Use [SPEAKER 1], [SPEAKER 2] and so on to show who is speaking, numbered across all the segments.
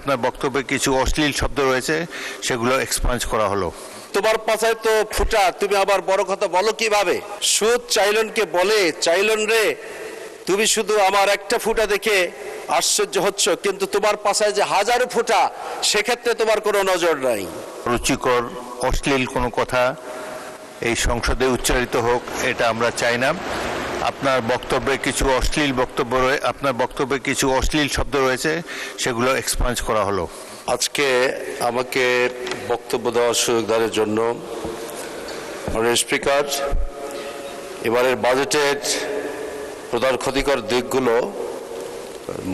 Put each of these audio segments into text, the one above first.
[SPEAKER 1] আপনার বক্তব্যে কিছু অশ্লীল শব্দ রয়েছে, সেগুলো এক্সপাঞ্জ করা হলো।
[SPEAKER 2] তোমার পাশায় তো ফুটা, তুমি আবার বড় কথা বলো কিভাবে? সুদ চাইলনকে বলে, চাইলন রে তুমি শুধু আমার একটা ফুটা দেখে আশ্চর্য হচ্ছ, কিন্তু তোমার পাশায় যে হাজারো ফুটা, সেক্ষেত্রে তোমার কোনো নজর নাই।
[SPEAKER 1] রুচিকর অশ্লীল কোনো কথা এই সংসদে উচ্চারিত হোক, এটা আমরা চাই না। আপনার বক্তব্যে কিছু অশ্লীল শব্দ রয়েছে, সেগুলো এক্সপাঞ্জ করা হলো।
[SPEAKER 2] আজকে আমাকে বক্তব্য দেওয়ার সুযোগ দেওয়ার জন্য মাননীয় স্পিকার, এবারের বাজেটের প্রধান ক্ষতিকর দিকগুলো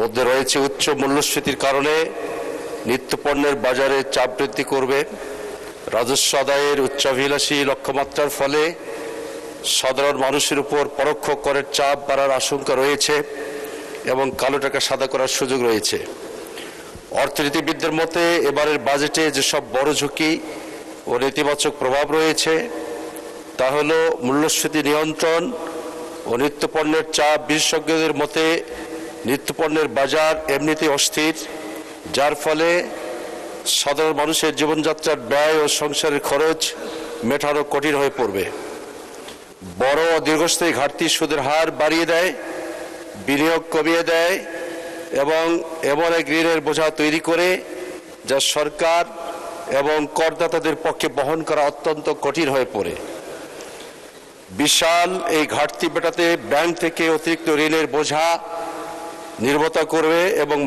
[SPEAKER 2] মধ্যে রয়েছে উচ্চ মূল্যস্ফীতির কারণে নিত্যপণ্যের বাজারে চাপ বৃদ্ধি করবে, রাজস্ব আদায়ের উচ্চাভিলাষী লক্ষ্যমাত্রার ফলে সাধারণ মানুষের উপর পরোক্ষ করের চাপ বাড়ার আশঙ্কা রয়েছে এবং কালো টাকা সাদা করার সুযোগ রয়েছে। অর্থনীতিবিদদের মতে এবারের বাজেটে যেসব বড় ঝুঁকি ও নেতিবাচক প্রভাব রয়েছে তা হল মূল্যস্ফীতি নিয়ন্ত্রণ ও নিত্যপণ্যের চাপ। বিশেষজ্ঞদের মতে নিত্যপণ্যের বাজার এমনিতেই অস্থির, যার ফলে সাধারণ মানুষের জীবনযাত্রার ব্যয় ও সংসারের খরচ মেটানো কঠিন হয়ে পড়বে। বড় ও দীর্ঘস্থায়ী ঘাটতি সুদের হার বাড়িয়ে দেয়, বিনিয়োগ কমিয়ে দেয় এবং এমন এক ঋণের বোঝা তৈরি করে যা সরকার এবং করদাতাদের পক্ষে বহন করা অত্যন্ত কঠিন হয়ে পড়ে। বিশাল এই ঘাটতি মেটাতে ব্যাংক থেকে অতিরিক্ত ঋণের বোঝা নির্ভরতা করবে এবং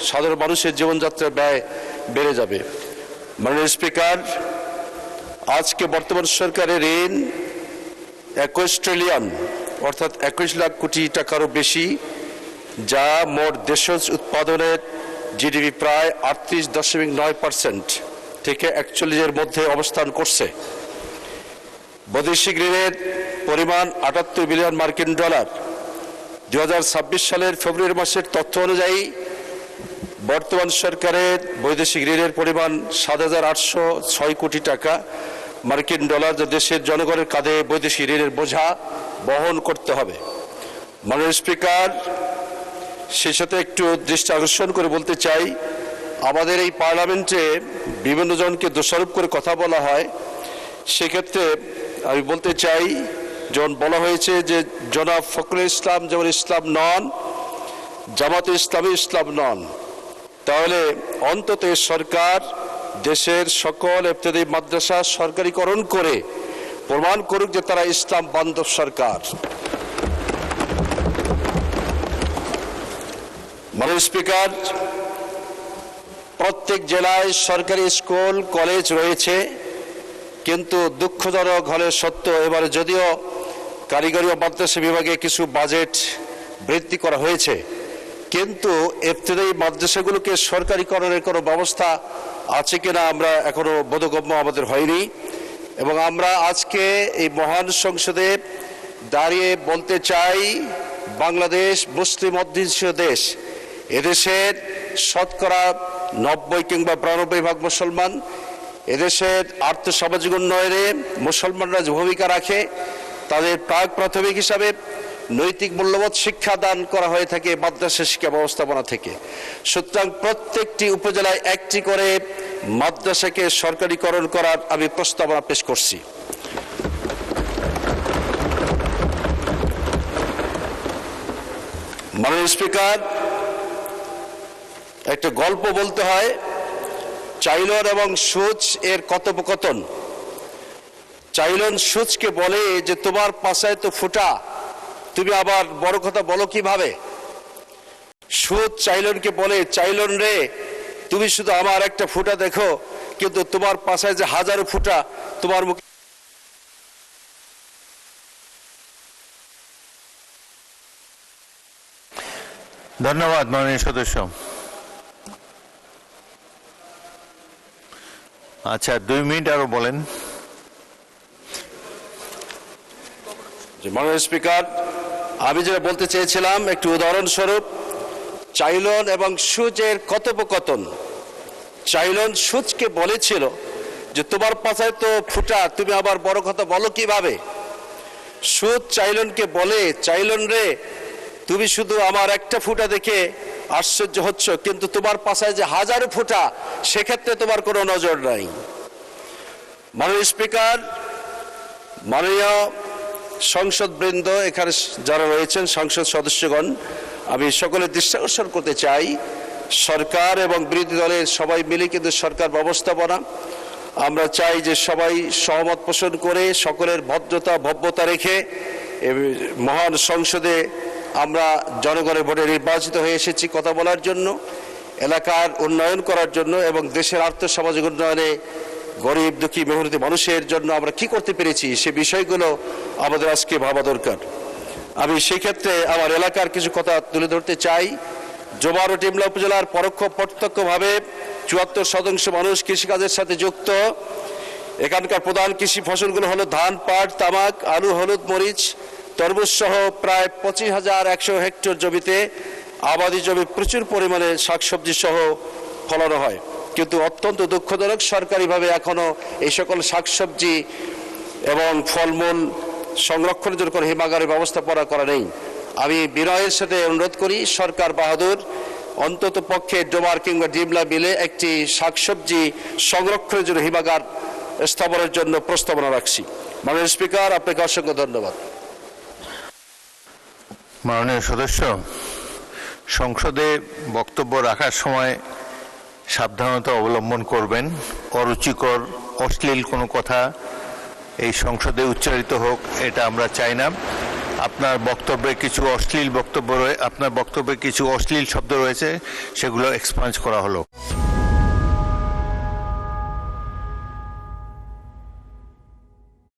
[SPEAKER 2] সাধারণ মানুষের জীবনযাত্রার ব্যয় বেড়ে যাবে। মাননীয় স্পিকার, আজকে বর্তমান সরকারের ঋণ 21 ট্রিলিয়ন অর্থাৎ 21 লাখ কোটি টাকারও বেশি, যা মোট দেশজ উৎপাদনের জিডিপি প্রায় 38.9% থেকে 41-এর মধ্যে অবস্থান করছে। বৈদেশিক ঋণের পরিমাণ 78 বিলিয়ন মার্কিন ডলার। 2026 সালের ফেব্রুয়ারি মাসের তথ্য অনুযায়ী বর্তমান সরকারের বৈদেশিক ঋণের পরিমাণ 7,806 কোটি টাকা মার্কিন ডলার, যা দেশের জনগণের কাঁধে বৈদেশিক ঋণের বোঝা বহন করতে হবে। মাননীয় স্পিকার, সেই সাথে একটু দৃষ্টি আকর্ষণ করে বলতে চাই, আমাদের এই পার্লামেন্টে বিভিন্ন জনকে দোষারোপ করে কথা বলা হয়। সেক্ষেত্রে আমি বলতে চাই, যখন বলা হয়েছে যে জনাব ফখরুল ইসলাম যেমন ইসলাম নন, জামাতে ইসলামী ইসলাম নন, তাহলে অন্তত সরকার দেশের সকল ইবতেদায়ী মাদ্রাসা সরকারিকরণ করে প্রমাণ করুক যে তারা ইসলাম বান্ধব সরকার। মাননীয় স্পিকার, প্রত্যেক জেলায় সরকারি স্কুল কলেজ রয়েছে, কিন্তু দুঃখজনক হলে সত্য এবারে যদিও কারিগরি ও মাদ্রাসা বিভাগে কিছু বাজেট বৃদ্ধি করা হয়েছে, কিন্তু ইবতেদায়ী মাদ্রাসাগুলোকে সরকারিকরণের কোনো ব্যবস্থা আছে কিনা আমরা এখনো বোধগম্য আমাদের হয়নি। এবং আমরা আজকে এই মহান সংসদে দাঁড়িয়ে বলতে চাই, বাংলাদেশ মুসলিম অধ্যুষিত দেশ, এদেশের শতকরা 90 কিংবা 92% মুসলমান। এদেশের আর্থসামাজিক উন্নয়নে মুসলমানরা যে ভূমিকা রাখে, তাদের প্রাথমিক হিসাবে নৈতিক মূল্যবোধ শিক্ষা দান করা হয়ে থাকে মাদ্রাসা শিক্ষা ব্যবস্থাপনা থেকে। সুতরাং প্রত্যেকটি উপজেলায় একটি করে মাদ্রাসাকে সরকারিকরণ করার আমি প্রস্তাবনা পেশ করছি। মাননীয় স্পিকার, একটা গল্প বলতে হয়, চাইলন এবং সুচ এর কথোপকথন। চাইলন সুচকে বলে যে তোমার পাশায় তো ফুটা, তুমি আবার বড় কথা বলো কিভাবে? সুচ চাইলনকে বলে, চাইলন রে তুমি শুধু আমার একটা ফুটা দেখো, কিন্তু তোমার পাশায় যে হাজারো ফুটা তোমার মুখে।
[SPEAKER 1] ধন্যবাদ মাননীয় সদস্য। আচ্ছা, 2 মিনিট আরো বলেন।
[SPEAKER 2] মাননীয় স্পিকার, আমি যেটা বলতে চেয়েছিলাম, একটু উদাহরণস্বরূপ চাইলন এবং সুচের কথোপকথন। চাইলন সুচকে বলেছিল যে তোমার পাশায় তো ফুটা, তুমি আবার বড় কথা বলো কিভাবে? সুচ চাইলনকে বলে, চাইলন রে তুমি শুধু আমার একটা ফুটা দেখে আশ্চর্য হচ্ছ, কিন্তু তোমার পাশায় যে হাজারো ফুটা, সেক্ষেত্রে তোমার কোনো নজর নাই। মাননীয় স্পিকার, মাননীয় সংসদবৃন্দ, এখানে যারা রয়েছেন সংসদ সদস্যগণ, আমি সকলের দৃষ্টি আকর্ষণ করতে চাই, সরকার এবং বিরোধী দলের সবাই মিলে কিন্তু সরকার ব্যবস্থাপনা আমরা চাই যে সবাই সহমত পোষণ করে সকলের ভদ্রতা ভব্যতা রেখে মহান সংসদে আমরা জনগণের ভোটে নির্বাচিত হয়ে এসেছি কথা বলার জন্য, এলাকার উন্নয়ন করার জন্য এবং দেশের আর্থসামাজিক উন্নয়নে গরিব দুঃখী মেহনতি মানুষের জন্য আমরা কি করতে পেরেছি সে বিষয়গুলো আমাদের আজকে ভাবা দরকার। আমি সেই ক্ষেত্রে আমার এলাকার কিছু কথা তুলে ধরতে চাই। জোবার ও টিমলা উপজেলার পরোক্ষ প্রত্যক্ষভাবে ৭৪% মানুষ কৃষিকাজের সাথে যুক্ত। এখানকার প্রধান কৃষি ফসলগুলো হলো ধান, পাট, তামাক, আলু, হলুদ, মরিচ, তরমুজ সহ প্রায় ২৫,১০০ হেক্টর জমিতে আবাদি জমি প্রচুর পরিমাণে শাকসবজি সহ ফলানো হয়, কিন্তু অত্যন্ত দুঃখজনক সরকারিভাবে এখনো এই সকল শাকসবজি এবং ফলমূল সংরক্ষণের জন্য কোনো হিমাগারের ব্যবস্থাপনা করা নেই। আমি বিনয়ের সাথে অনুরোধ করি, সরকার বাহাদুর অন্তত পক্ষে ডোবার কিংবা ডিমলা মিলে একটি শাকসবজি সংরক্ষণের জন্য হিমাগার স্থাপনের জন্য প্রস্তাবনা রাখছি। মাননীয় স্পিকার, আপনাকে অসংখ্য ধন্যবাদ।
[SPEAKER 1] মাননীয় সদস্য, সংসদে বক্তব্য রাখার সময় সাবধানতা অবলম্বন করবেন। অরুচিকর অশ্লীল কোনো কথা এই সংসদে উচ্চারিত হোক, এটা আমরা চাই না। আপনার বক্তব্যে কিছু অশ্লীল শব্দ রয়েছে, সেগুলো এক্সপাঞ্জ করা হলো।